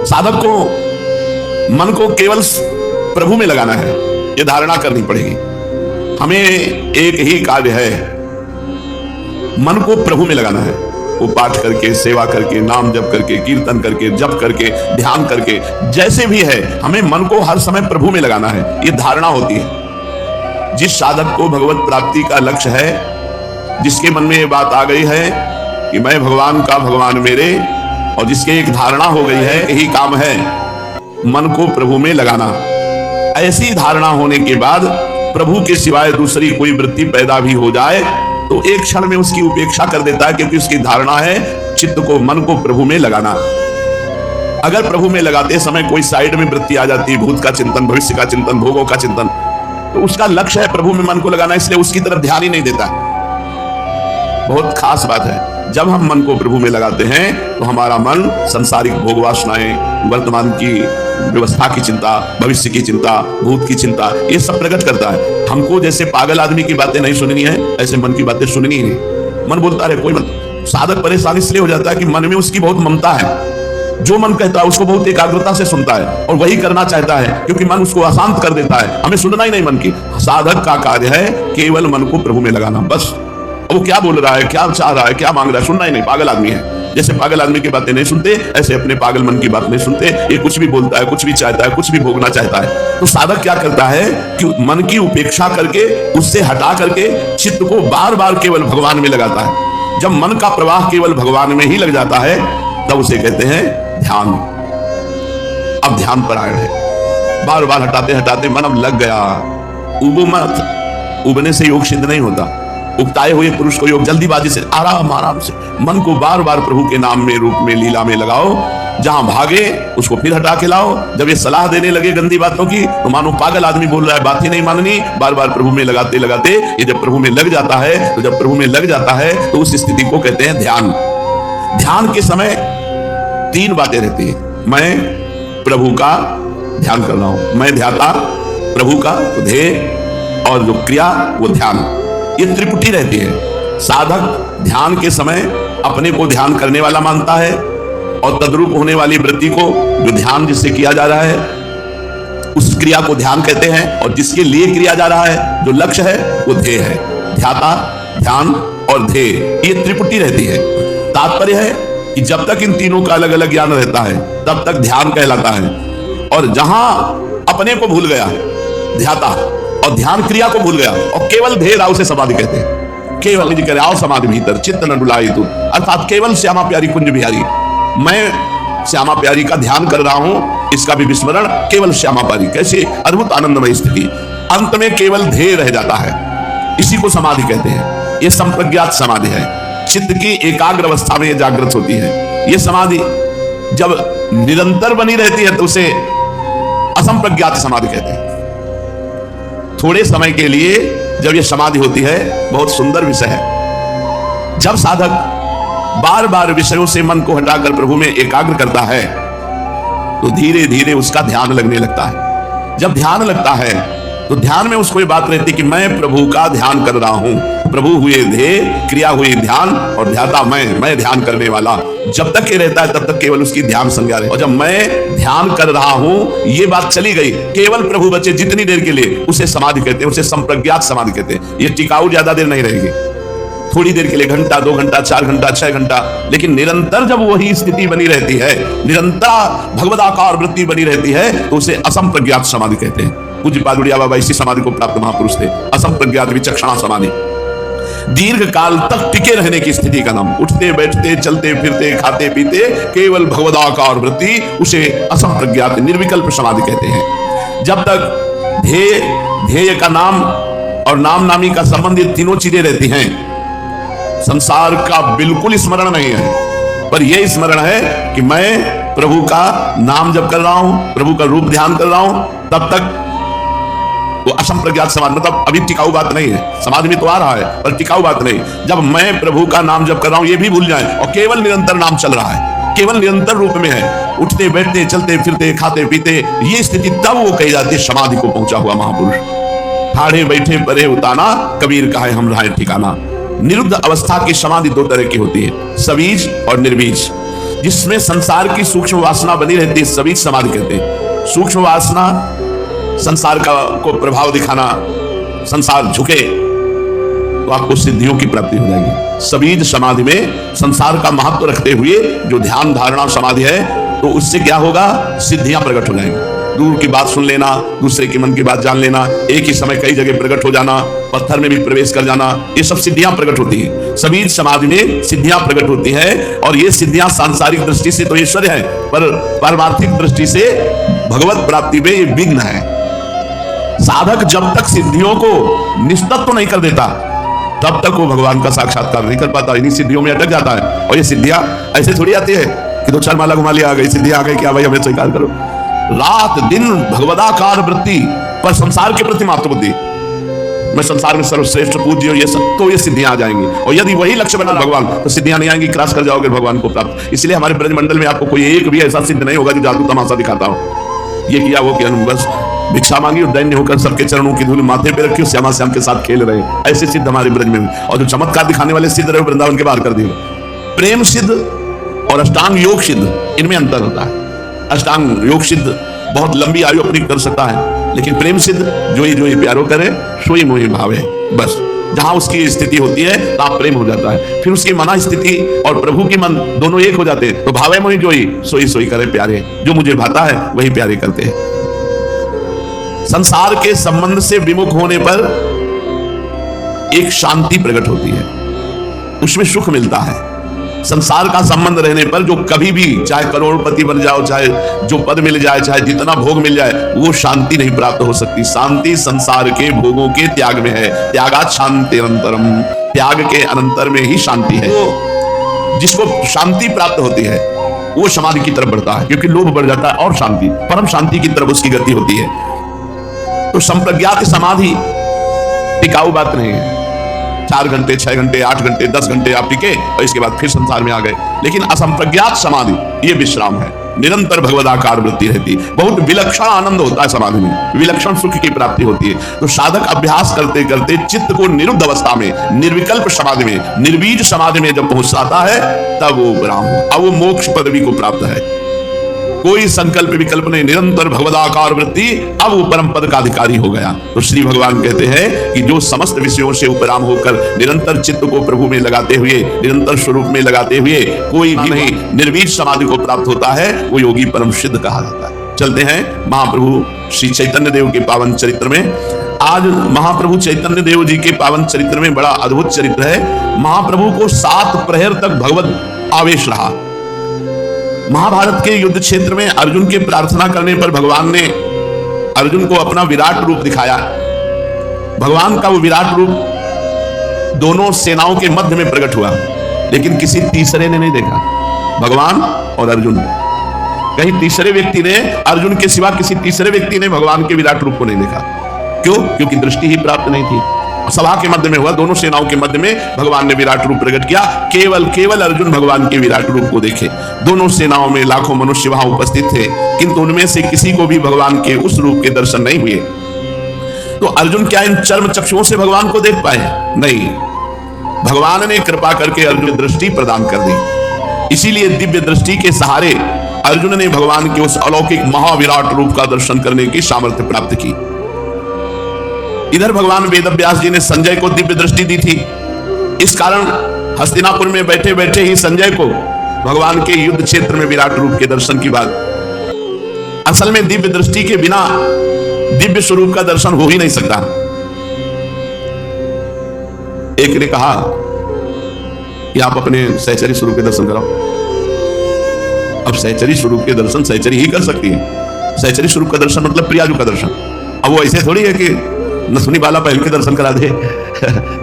साधक को मन को केवल प्रभु में लगाना है, ये धारणा करनी पड़ेगी। हमें एक ही कार्य है, मन को प्रभु में लगाना है। वो पाठ करके, सेवा करके, नाम जप करके, कीर्तन करके, जप करके, ध्यान करके, जैसे भी है, हमें मन को हर समय प्रभु में लगाना है, ये धारणा होती है। जिस साधक को भगवत प्राप्ति का लक्ष्य है, जिसके मन में ये बात आ गई है कि मैं भगवान का, भगवान मेरे, और जिसके एक धारणा हो गई है, यही काम है मन को प्रभु में लगाना। ऐसी धारणा होने के बाद प्रभु के सिवाय दूसरी कोई वृत्ति पैदा भी हो जाए तो एक क्षण में उसकी उपेक्षा कर देता है, क्योंकि उसकी धारणा है चित्त को, मन को प्रभु में लगाना। अगर प्रभु में लगाते समय कोई साइड में वृत्ति आ जाती, भूत का चिंतन, भविष्य का चिंतन, भोगों का चिंतन, तो उसका लक्ष्य है प्रभु में मन को लगाना, इसलिए उसकी तरफ ध्यान ही नहीं देता। बहुत खास बात है, जब हम मन को प्रभु में लगाते हैं तो हमारा मन संसारिक भोग वासनाएं, वर्तमान की व्यवस्था की चिंता, भविष्य की चिंता, भूत की चिंता, ये सब प्रकट करता है। हमको जैसे पागल आदमी की बातें नहीं सुननी है, ऐसे मन की बातें सुननी ही नहीं। मन बोलता रहे, कोई मत। साधक परेशान इसलिए हो जाता है कि मन में उसकी बहुत ममता है। जो मन कहता है उसको बहुत एकाग्रता से सुनता है और वही करना चाहता है, क्योंकि मन उसको अशांत कर देता है। हमें सुनना ही नहीं मन की। साधक का कार्य है केवल मन को प्रभु में लगाना, बस। वो क्या बोल रहा है, क्या चाह रहा है, क्या मांग रहा है, सुनना ही नहीं। पागल आदमी है, जैसे पागल आदमी की बातें नहीं सुनते, ऐसे अपने पागल मन की बात नहीं सुनते। ये कुछ भी बोलता है, कुछ भी चाहता है, कुछ भी भोगना चाहता है। तो साधक क्या करता है कि मन की उपेक्षा करके, उससे हटा करके चित्त को बार बार केवल भगवान में लगाता है। जब मन का प्रवाह केवल भगवान में ही लग जाता है, तब उसे कहते हैं ध्यान। अब ध्यान परायण है। बार बार हटाते हटाते मन अब लग गया। उबो मत। उबने से योग सिद्ध नहीं होता। उगताए हुए पुरुष को योग जल्दीबाजी से, आराम आराम से मन को बार बार प्रभु के नाम में, रूप में, लीला में लगाओ। जहां भागे उसको फिर हटा के लाओ। जब ये सलाह देने लगे गंदी बातों की, तो मानो पागल आदमी बोल रहा है, बात ही नहीं माननी। बार बार प्रभु में लगाते लगाते ये जब प्रभु में लग जाता है, तो जब प्रभु में लग जाता है तो उस स्थिति को कहते हैं ध्यान। ध्यान के समय तीन बातें रहती है। मैं प्रभु का ध्यान कर रहा हूं, मैं ध्याता प्रभु का, तो ध्येय और जो क्रिया वो ध्यान, ये त्रिपुटी रहती है। साधक ध्यान के समय अपने को ध्यान करने वाला मानता है और तद्रूप होने वाली वृत्ति को, जो ध्यान जिससे किया जा रहा है, उस क्रिया को ध्यान कहते हैं। और जिसके लिए किया जा रहा है, जो लक्ष्य है, वो ध्येय है। ध्याता, ध्यान और ध्येय, ये त्रिपुटी रहती है। तात्पर्य है कि जब तक इन तीनों का अलग अलग ज्ञान रहता है, तब तक ध्यान कहलाता है। और जहां अपने को भूल गया ध्याता और ध्यान क्रिया को भूल गया और केवल ध्येय रहा, उसे समाधि कहते हैं। केवल जी करे आओ समाधि भीतर, चित्त न डुलाई तू, अर्थात केवल श्यामा प्यारी कुंज बिहारी। मैं श्यामा प्यारी का ध्यान कर रहा हूं, इसका भी विस्मरण, केवल श्यामा प्यारी। कैसे अद्भुत आनंदमय स्थिति। अंत में केवल ध्येय रह जाता है, इसी को समाधि कहते हैं। यह संप्रज्ञात समाधि है। चित्त की एकाग्र अवस्था में यह जागृत होती है। यह समाधि जब निरंतर बनी रहती है तो उसे असंप्रज्ञात समाधि कहते हैं। थोड़े समय के लिए जब यह समाधि होती है, बहुत सुंदर विषय है। जब साधक बार बार विषयों से मन को हटाकर प्रभु में एकाग्र करता है, तो धीरे धीरे उसका ध्यान लगने लगता है। जब ध्यान लगता है तो ध्यान में उसको ये बात रहती कि मैं प्रभु का ध्यान कर रहा हूं। प्रभु हुए ध्येय, क्रिया हुई ध्यान, और ध्याता मैं ध्यान करने वाला। जब तक ये रहता है तब तक केवल उसकी ध्यान संज्ञा रहे। और जब मैं ध्यान कर रहा हूं, ये बात चली गई, केवल प्रभु बचे जितनी देर के लिए, उसे समाधि कहते हैं, उसे संप्रज्ञात समाधि कहते हैं। ये टिकाऊ ज्यादा देर नहीं रहेगी, थोड़ी देर के लिए, घंटा, 2 घंटा, 4 घंटा, 6 घंटा, लेकिन निरंतर जब वही स्थिति बनी रहती है, निरंतर भगवदाकार वृत्ति बनी रहती है, तो उसे असंप्रज्ञात समाधि कहते हैं। पूज्य पादुड़िया बाबा इसी समाधि को प्राप्त महापुरुष थे, असंप्रज्ञात विचक्षणा समाधि। दीर्घ काल तक टिके रहने की स्थिति का नाम। उठते बैठते, चलते फिरते, खाते पीते, केवल भगवदाकार वृत्ति, उसे असंप्रज्ञात निर्विकल्प समाधि कहते हैं। जब तक ध्येय का नाम और नाम नामी का संबंध, ये तीनों चीजें रहती हैं, संसार का बिल्कुल स्मरण नहीं है, पर यह स्मरण है कि मैं प्रभु का नाम जप कर रहा हूं, प्रभु का रूप ध्यान कर रहा हूं, तब तक वो असंप्रज्ञात समाधि, मतलब अभी टिकाऊ बात नहीं है। समाधि में तो आ रहा है पर टिकाऊ बात नहीं। जब मैं प्रभु का नाम जप कर रहा हूं, ये भी भूल जाए, और केवल निरंतर नाम चल रहा है, केवल निरंतर रूप में है, उठते बैठते, चलते फिरते, खाते पीते, ये स्थिति तब वो कही जाती है समाधि को पहुंचा हुआ महापुरुष। ठाड़े बैठे परे उताना, कबीर कहे हम रहे ठिकाना। निरुद्ध अवस्था की समाधि दो तरह की होती है, सबीज और निर्बीज। जिसमें संसार की सूक्ष्म वासना बनी रहती है, सभी समाधि कहते हैं। सूक्ष्म वासना संसार का को प्रभाव दिखाना, संसार झुके तो आपको सिद्धियों की प्राप्ति हो जाएगी। सबीज समाधि में संसार का महत्व रखते हुए जो ध्यान धारणा समाधि है, तो उससे क्या होगा, सिद्धियां प्रकट हो जाएंगी। दूर की बात सुन लेना, दूसरे के मन की बात जान लेना, एक ही समय कई जगह प्रकट हो जाना, पत्थर में भी प्रवेश कर जाना, ये सब सिद्धियां प्रकट होती है। सबीज समाधि में सिद्धियां प्रकट होती है। और ये सिद्धियां सांसारिक दृष्टि से तो ऐश्वर्य है, पर पारमार्थिक दृष्टि से भगवत प्राप्ति में ये विघ्न है। साधक जब तक सिद्धियों को निस्तत्व नहीं कर देता, तब तक वो भगवान का साक्षात्कार नहीं कर पाता, इन्हीं सिद्धियों में अटक जाता है। और ये सिद्धियां ऐसे थोड़ी आती है कि दो चार माला घुमा लिया, आ गई सिद्धि, आ गई, क्या भाई हमें स्वीकार करो। रात दिन भगवदाकार वृत्ति, पर संसार के प्रति मात्र बुद्धि, मैं संसार में सर्वश्रेष्ठ पूज्य हूं, ये सब, तो ये सिद्धियां आ जाएंगी। और यदि वही लक्ष्य बना भगवान, तो सिद्धियां नहीं आएंगी, क्रॉस कर जाओगे भगवान को प्राप्त। इसलिए हमारे ब्रजमंडल में आपको कोई एक भी ऐसा सिद्ध नहीं होगा जो जादू तमाशा दिखाता हो, ये किया वो किया, बस भिक्षा मांगी और दैन्य होकर सबके चरणों की धूल माथे पे रखी, श्यामा श्याम के साथ खेल रहे, ऐसे सिद्ध हमारे ब्रज में। और जो चमत्कार दिखाने वाले सिद्ध रहे, वृंदावन के बाहर कर दिए। प्रेम सिद्ध और अष्टांग योग सिद्ध, इनमें अंतर होता है। अष्टांग योग सिद्ध बहुत लंबी आयु अपनी कर सकता है, लेकिन प्रेम सिद्ध जो ही प्यारो करे सोई मोहि भावे, बस जहां उसकी स्थिति होती है ताप प्रेम हो जाता है। फिर उसकी मना स्थिति और प्रभु की मन दोनों एक हो जाते हैं, तो भावे मोहि जोई, सोई सोई करे प्यारे, जो मुझे भाता है वही प्यारे करते हैं। संसार के संबंध से विमुख होने पर एक शांति प्रकट होती है, उसमें सुख मिलता है। संसार का संबंध रहने पर जो कभी भी, चाहे करोड़पति बन जाओ, चाहे जो पद मिल जाए, चाहे जितना भोग मिल जाए, वो शांति नहीं प्राप्त हो सकती। शांति संसार के भोगों के त्याग में है। त्यागात शांति अनंतरम, त्याग के अनंतर में ही शांति है। तो जिसको शांति प्राप्त होती है वो समाधि की तरफ बढ़ता है, क्योंकि लोभ बढ़ जाता है और शांति, परम शांति की तरफ उसकी गति होती है। तो संप्रज्ञात समाधि टिकाऊ बात नहीं है। 4 घंटे 6 घंटे 8 घंटे 10 घंटे आप टिके और इसके बाद फिर संसार में आ गए। लेकिन असंप्रज्ञात समाधि ये विश्राम है, निरंतर भगवदाकार वृत्ति रहती है। बहुत विलक्षण आनंद होता है समाधि में, विलक्षण सुख की प्राप्ति होती है। तो साधक अभ्यास करते करते चित्त को निरुद्ध अवस्था में, निर्विकल्प समाधि में, निर्बीज समाधि में जब पहुंच जाता है, तब वो विराम हो, अब वो मोक्ष पदवी को प्राप्त है। कोई संकल्प विकल्प नहीं, निरंतर भगवदाकार वृत्ति, अब वो परम पद का अधिकारी हो गया। तो श्री भगवान कहते हैं कि जो समस्त विषयों से उपराम होकर निरंतर चित्त को प्रभु में लगाते हुए, निरंतर स्वरूप में लगाते हुए कोई भी नहीं निर्वीज समाधि को प्राप्त होता है, वो योगी परम सिद्ध कहा जाता है। चलते हैं महाप्रभु श्री चैतन्य देव के पावन चरित्र में। आज महाप्रभु चैतन्य देव जी के पावन चरित्र में बड़ा अद्भुत चरित्र है। महाप्रभु को 7 प्रहर तक भगवत आवेश रहा। महाभारत के युद्ध क्षेत्र में अर्जुन के प्रार्थना करने पर भगवान ने अर्जुन को अपना विराट रूप दिखाया। भगवान का वो विराट रूप दोनों सेनाओं के मध्य में प्रकट हुआ, लेकिन किसी तीसरे ने नहीं देखा, भगवान और अर्जुन। कहीं तीसरे व्यक्ति ने, अर्जुन के सिवा किसी तीसरे व्यक्ति ने भगवान के विराट रूप को नहीं देखा। क्यों? क्योंकि दृष्टि ही प्राप्त नहीं थी। सभा के मध्य में हुआ, दोनों सेनाओं के मध्य में भगवान ने विराट रूप प्रकट किया। केवल अर्जुन भगवान के विराट रूप को देखे। दोनों सेनाओं में लाखों मनुष्य वहां उपस्थित थे, किंतु उनमें से किसी को भी भगवान के उस रूप के दर्शन नहीं हुए। तो अर्जुन क्या इन चर्म चक्षुओं से भगवान को देख पाए? नहीं, भगवान ने कृपा करके अर्जुन दृष्टि प्रदान कर दी। इसीलिए दिव्य दृष्टि के सहारे अर्जुन ने भगवान के उस अलौकिक महाविराट रूप का दर्शन करने की सामर्थ्य प्राप्त की। इधर भगवान वेदव्यास जी ने संजय को दिव्य दृष्टि दी थी। इस कारण हस्तिनापुर में बैठे बैठे ही संजय को भगवान के युद्ध क्षेत्र में विराट रूप के दर्शन की बात। असल में दिव्य दृष्टि के बिना दिव्य स्वरूप का दर्शन हो ही नहीं सकता। एक ने कहा कि आप अपने सहचरी स्वरूप के दर्शन कराओ। अब सहचरी स्वरूप के दर्शन सहचरी ही कर सकती है। सहचरी स्वरूप का दर्शन मतलब प्रियाजू का दर्शन। अब वो ऐसे थोड़ी है कि नथुनी बाला पहन के दर्शन करा दे।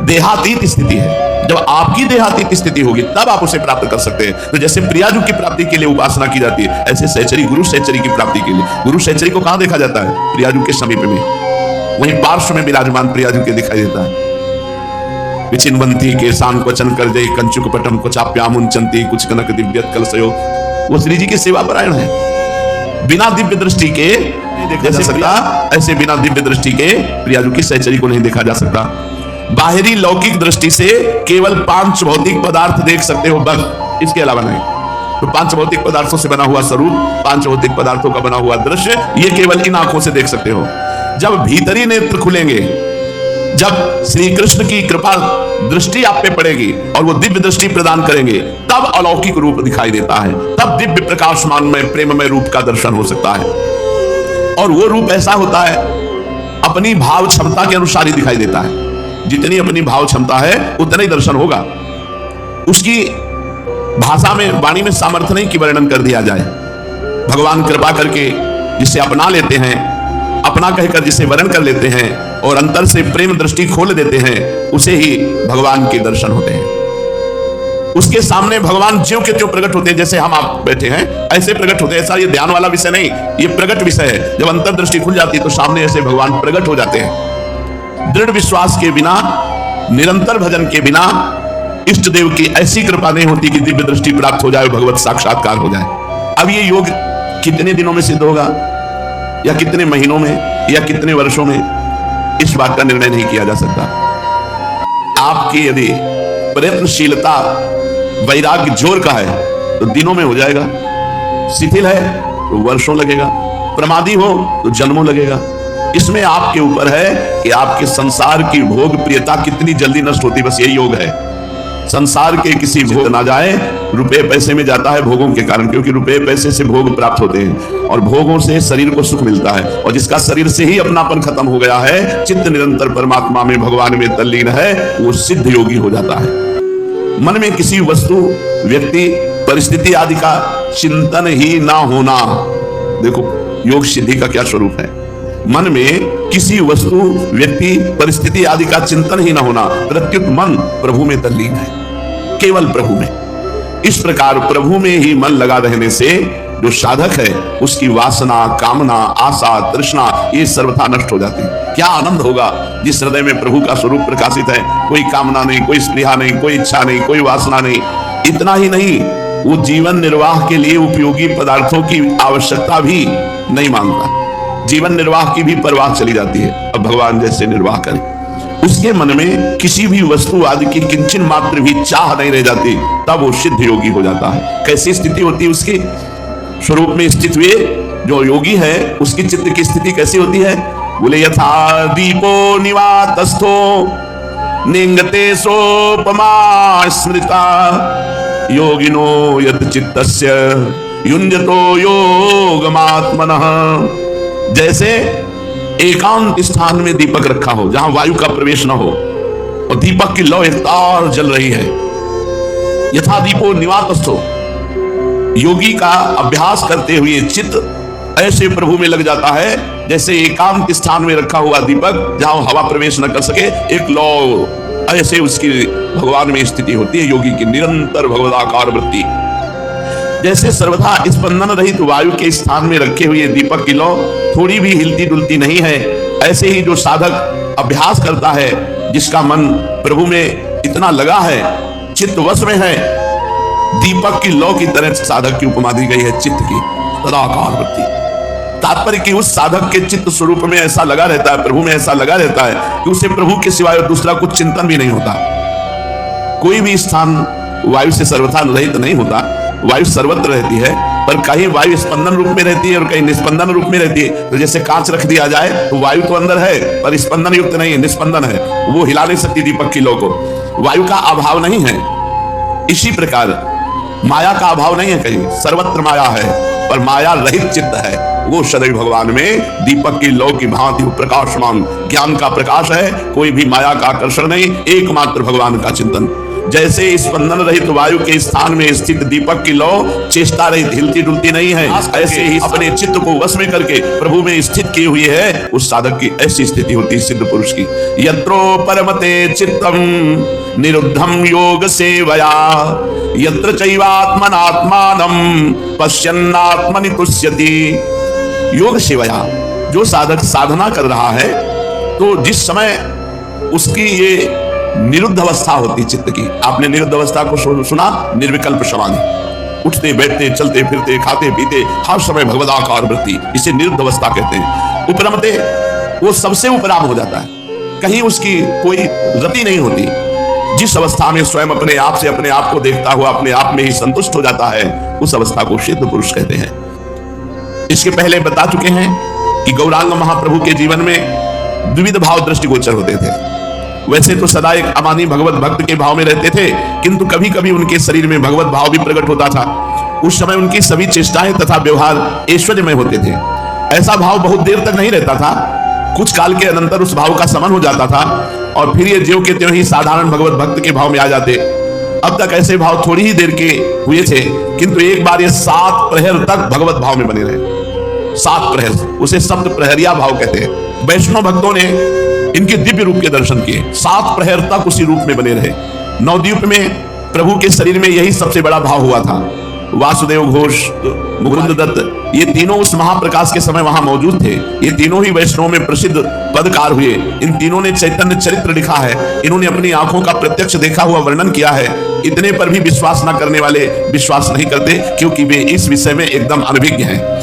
देहातीत स्थिति है। जब आपकी देहातीत स्थिति होगी तब आप उसे प्राप्त कर सकते हैं। तो जैसे प्रियाजू की प्राप्ति के लिए उपासना की जाती है, ऐसे सहचरी, गुरु सहचरी की प्राप्ति के लिए। गुरु सहचरी को कहां देखा जाता है? प्रियाजू के समीप में, वहीं पार्श्व में विराजमान प्रियाजू के दिखाई देता है। विचिन्वंती के शान क्वचन कर जय कंचुक पटम कुचाप्यामुंचंती कुछ कनक दिव्यत कलसयो। वो श्री जी की सेवा परायण है। बिना दिव्य दृष्टि के नहीं देखा जा सकता, ऐसे बिना दिव्य दृष्टि के प्रियाजू की सहचरी को नहीं देखा जा सकता। बाहरी लौकिक दृष्टि से केवल 5 भौतिक पदार्थ देख सकते हो, बस, इसके अलावा नहीं। तो पांच भौतिक पदार्थों से बना हुआ स्वरूप, पांच भौतिक पदार्थों का बना हुआ दृश्य, ये केवल इन आंखों से देख सकते हो। जब भीतरी नेत्र खुलेंगे, जब श्री कृष्ण की कृपा दृष्टि आप पे पड़ेगी और वो दिव्य दृष्टि प्रदान करेंगे, तब अलौकिक रूप दिखाई देता है, तब दिव्य प्रकाशमान में प्रेममय रूप का दर्शन हो सकता है। और वो रूप ऐसा होता है, अपनी भाव क्षमता के अनुसार ही दिखाई देता है। जितनी अपनी भाव क्षमता है उतना ही दर्शन होगा। उसकी भाषा में, वाणी में सामर्थ्य नहीं कि वर्णन कर दिया जाए। भगवान कृपा करके जिसे अपना लेते हैं, अपना कहकर जिसे वर्ण कर लेते हैं और अंतर से प्रेम दृष्टि खोल देते हैं, उसे ही भगवान के दर्शन होते हैं। उसके सामने भगवान ज्यों के त्यों प्रकट होते हैं। जैसे हम आप बैठे हैं ऐसे प्रकट होते हैं। ऐसा ये ध्यान वाला विषय नहीं, ये प्रकट विषय है। जब अंतर्दृष्टि खुल जाती है तो सामने ऐसे भगवान प्रकट हो जाते हैं। दृढ़ विश्वास के बिना, निरंतर भजन के बिना इष्ट देव की ऐसी कृपा नहीं होती कि दिव्य दृष्टि प्राप्त हो जाए, भगवत साक्षात्कार हो जाए। अब ये योग कितने दिनों में सिद्ध होगा, या कितने महीनों में, या कितने वर्षों में, इस बात का निर्णय नहीं किया जा सकता। आपकी यदि प्रयत्नशीलता, वैराग्य जोर का है तो दिनों में हो जाएगा, शिथिल है तो वर्षों लगेगा, प्रमादी हो तो जन्मों लगेगा। इसमें आपके ऊपर है कि आपके संसार की भोग प्रियता कितनी जल्दी नष्ट होती, बस यही योग है। संसार के किसी भोग ना जाए, रुपए पैसे में जाता है भोगों के कारण, क्योंकि रुपए पैसे से भोग प्राप्त होते हैं और भोगों से शरीर को सुख मिलता है। और जिसका शरीर से ही अपनापन खत्म हो गया है, चित्त निरंतर परमात्मा में, भगवान में तल्लीन है, वो सिद्ध योगी हो जाता है। मन में किसी वस्तु, व्यक्ति, परिस्थिति आदि का चिंतन ही ना होना, देखो योग सिद्धि का क्या स्वरूप है। मन में किसी वस्तु, व्यक्ति, परिस्थिति आदि का चिंतन ही ना होना, प्रत्युत मन प्रभु में तल्लीन है, केवल प्रभु में। इस प्रकार प्रभु में ही मन लगा रहने से जो साधक है उसकी वासना, कामना, आशा, तृष्णा ये सर्वथा नष्ट हो जाती है। क्या आनंद होगा जिस हृदय में प्रभु का स्वरूप प्रकाशित है। कोई कामना नहीं, कोई स्पृहा नहीं, कोई इच्छा नहीं, कोई वासना नहीं। इतना ही नहीं, वो जीवन निर्वाह के लिए उपयोगी पदार्थों की आवश्यकता भी नहीं मांगता, जीवन निर्वाह की भी परवाह चली जाती है। अब भगवान जैसे निर्वाह करें, उसके मन में किसी भी वस्तु आदि की किंचन मात्र भी चाह नहीं रह जाती, तब वो सिद्ध योगी हो जाता है। कैसी स्थिति होती है उसकी? स्वरूप में स्थित हुए जो योगी है उसकी चित्त की स्थिति कैसी होती है? बोले यथा दीपो निवातस्थो निंगते सोपमा स्मृता योगिनो यत चित्तस्य युञ्जतो योगमात्मनः। जैसे एकांत स्थान में दीपक रखा हो, जहां वायु का प्रवेश न हो और दीपक की लौ एक तार जल रही है। यथा दीपो निवातस्थो, योगी का अभ्यास करते हुए चित्त ऐसे प्रभु में लग जाता है जैसे एकांत स्थान में रखा हुआ दीपक, जहां हवा प्रवेश न कर सके, एक लौ, ऐसे उसकी भगवान में स्थिति होती है योगी की निरंतर भगवदाकार वृत्ति। जैसे सर्वथा स्पंदन रहित वायु के स्थान में रखे हुए दीपक की लौ थोड़ी भी हिलती डुलती नहीं है, ऐसे ही जो साधक अभ्यास करता है, जिसका मन प्रभु में इतना लगा है, चित्त वश में है, दीपक की लौ की तरह साधक की उपमा दी गई है चित्त की सदाकार वृत्ति। तात्पर्य कि उस साधक के चित्त स्वरूप में ऐसा लगा रहता है, प्रभु में ऐसा लगा रहता है कि उसे प्रभु के सिवाय दूसरा कुछ चिंतन भी नहीं होता। कोई भी स्थान वायु से सर्वथा रहित नहीं होता, वायु सर्वत्र रहती है, पर कहीं वायु स्पंदन रूप में रहती है और कहीं निस्पंदन रूप में रहती है। तो जैसे कांच रख दिया जाए तो वायु तो अंदर है पर स्पंदन युक्त नहीं है, निस्पंदन है, वो हिला नहीं सकती दीपक की लौ को, वायु का अभाव नहीं है। इसी प्रकार माया का अभाव नहीं है, कहीं सर्वत्र माया है, पर माया रहित चित्त है, वो सदैव भगवान में दीपक की लौ की भांति प्रकाशमान ज्ञान का प्रकाश है। कोई भी माया का आकर्षण नहीं, एकमात्र भगवान का चिंतन। जैसे स्पंदन रहित वायु के स्थान में स्थित दीपक की लौ चेष्टा रहित हिलती डुलती नहीं है, ऐसे ही अपने चित्त को वश में करके प्रभु में स्थित किए हुए है उस साधक की ऐसी स्थिति होती है सिद्ध पुरुष की। यत्रो परमते चित्तम निरुद्धम योग सेवया यत्र चैवात्मनात्मानं पश्यन्नात्मनि तुष्यति। योग सेवया, जो साधक साधना कर रहा है तो जिस समय उसकी ये निरुद्ध अवस्था होती चित्त की, आपने निरुद्ध अवस्था को सुना, निर्विकल्प समाधि, उठते बैठते चलते फिरते खाते पीते हर समय भगवदाकार वृत्ति, इसे निरुद्ध अवस्था कहते हैं। उपरमते, वो सबसे उपराम हो जाता है, कहीं उसकी कोई रति नहीं होती, जिस अवस्था में स्वयं अपने आप से अपने आप को देखता हुआ अपने आप में ही संतुष्ट हो जाता है, उस अवस्था को सिद्ध पुरुष कहते हैं। इसके पहले बता चुके हैं कि गौरांग महाप्रभु के जीवन में द्विविध भाव दृष्टिगोचर होते थे। वैसे तो सदा एक अमानी भगवत भक्त के भाव में रहते थे, किंतु कभी कभी उनके शरीर में भगवत भाव भी प्रकट होता था। उस समय उनकी सभी चेष्टाएं तथा व्यवहार ऐश्वर्यमय होते थे। ऐसा भाव बहुत देर तक नहीं रहता था, कुछ काल के अनंतर उस भाव का समन हो जाता था और फिर ये ज्यों के त्यों ही साधारण भगवत भक्त के भाव में आ जाते। अब तक ऐसे भाव थोड़ी ही देर के हुए थे, किंतु एक बार ये 7 प्रहर तक भगवत भाव में बने रहे। 7 प्रहर, उसे सप्त प्रहरिया भाव कहते हैं। वैष्णव भक्तों ने इनके दिव्य रूप के दर्शन किए, 7 प्रहर तक उसी रूप में बने रहे। नवद्वीप में प्रभु के शरीर में यही सबसे बड़ा भाव हुआ था। वासुदेव घोष, मुकुंद दत्त, ये तीनों उस महाप्रकाश के समय वहां मौजूद थे। ये तीनों ही वैष्णव में प्रसिद्ध पदकार हुए। इन तीनों ने चैतन्य चरित्र लिखा है, इन्होंने अपनी आंखों का प्रत्यक्ष देखा हुआ वर्णन किया है। इतने पर भी विश्वास न करने वाले विश्वास नहीं करते, क्योंकि वे इस विषय में एकदम अनभिज्ञ हैं।